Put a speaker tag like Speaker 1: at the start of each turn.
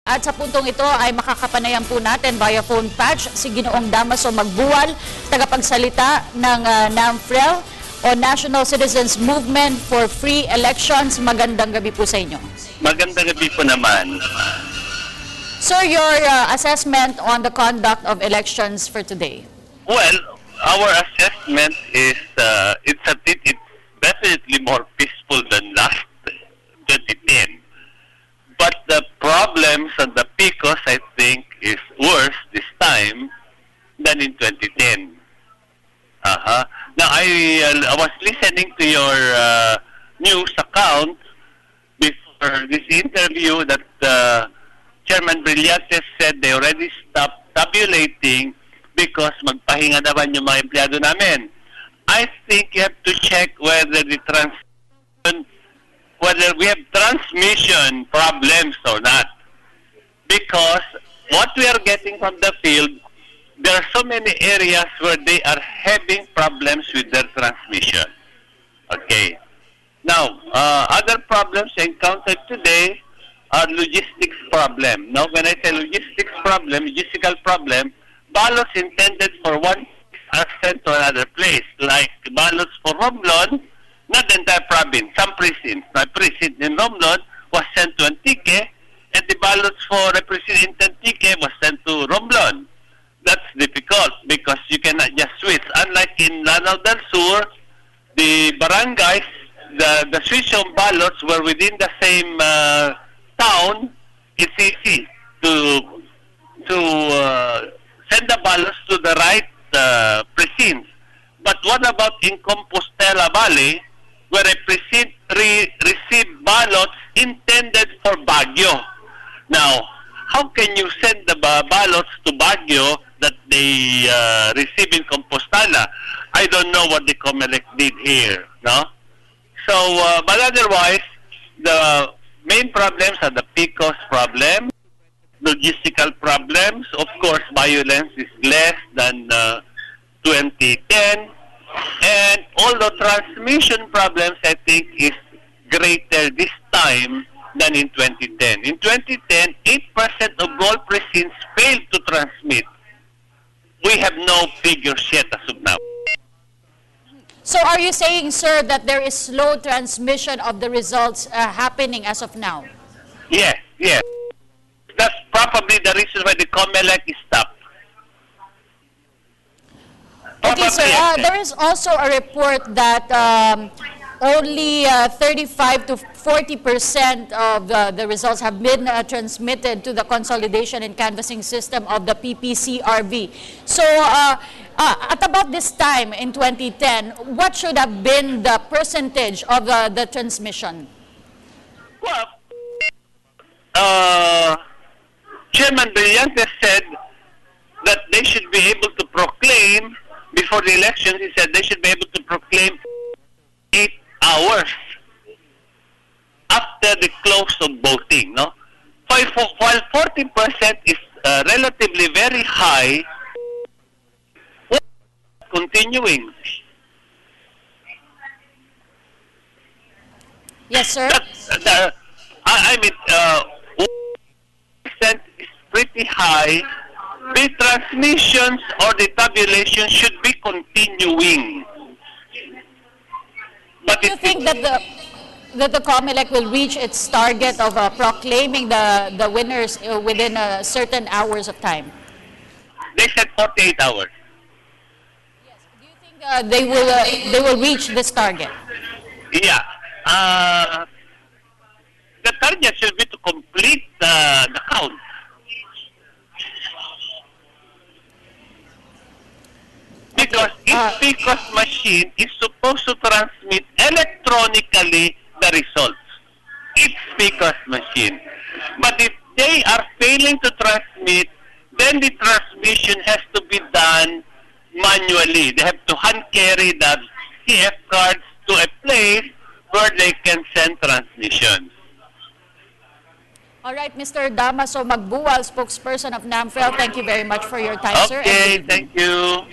Speaker 1: At sa puntong ito ay makakapanayan po natin via phone patch si Ginoong Damaso Magbuwal, tagapagsalita ng NAMFREL o National Citizens Movement for Free Elections. Magandang gabi po sa inyo.
Speaker 2: Magandang gabi po naman.
Speaker 1: Sir, your assessment on the conduct of elections for today?
Speaker 2: Well, our assessment is it's definitely more peaceful than last 2010. But the problems and the PCOS, I think, is worse this time than in 2010. Now, I was listening to your news account before this interview that Chairman Brillantes said they already stopped tabulating because magpahinga naman yung mga empleyado namin. I think you have to check whether whether we have transmission problems or not. Because what we are getting from the field, there are so many areas where they are having problems with their transmission. Okay. Now, other problems encountered today are logistics problem. Now, when I say logistical problem, ballots intended for one are sent to another place, like ballots for Romblon, not the entire province, some precincts. My precinct in Romblon was sent to Antique, and the ballots for a precinct in Antique was sent to Romblon. That's difficult because you cannot just switch. Unlike in Lanao del Sur, the barangays, the switch of ballots were within the same town. It's easy to send the ballots to the right precincts. But what about in Compostela Valley, where a precinct received ballots intended for Baguio? Now, how can you send the ballots to Baguio that they receive in Compostela? I don't know what the COMELEC did here, no? So, but otherwise, the main problems are the PCOS problem, logistical problems. Of course, violence is less than 2010. And although transmission problems, I think, is greater this time than in 2010. In 2010, 8% of all precincts failed to transmit. We have no figures yet as of now.
Speaker 1: So are you saying, sir, that there is slow transmission of the results happening as of now?
Speaker 2: Yes, yes. That's probably the reason why the COMELEC is stopped.
Speaker 1: Okay, sir, there is also a report that only 35 to 40% of the results have been transmitted to the consolidation and canvassing system of the PPCRV. So at about this time in 2010, what should have been the percentage of the transmission?
Speaker 2: Well, Chairman Brillantes said that they should be able to proclaim, before the elections, he said they should be able to proclaim 8 hours after the close of voting, no? While 40% is relatively very high, continuing.
Speaker 1: Yes, sir.
Speaker 2: I mean, 1% is pretty high. The transmissions or the tabulation should be continuing. But
Speaker 1: do you think that the COMELEC will reach its target of proclaiming the winners within certain hours of time?
Speaker 2: They said 48 hours.
Speaker 1: Yes. Do you think they will reach this target?
Speaker 2: Yeah. The target should be to complete the count. Because each PCOS machine is supposed to transmit electronically the results. Each PCOS machine. But if they are failing to transmit, then the transmission has to be done manually. They have to hand carry the CF cards to a place where they can send transmissions.
Speaker 1: All right, Mr. Damaso Magbuwal, spokesperson of NAMFREL, thank you very much for your time, sir.
Speaker 2: Okay, thank you.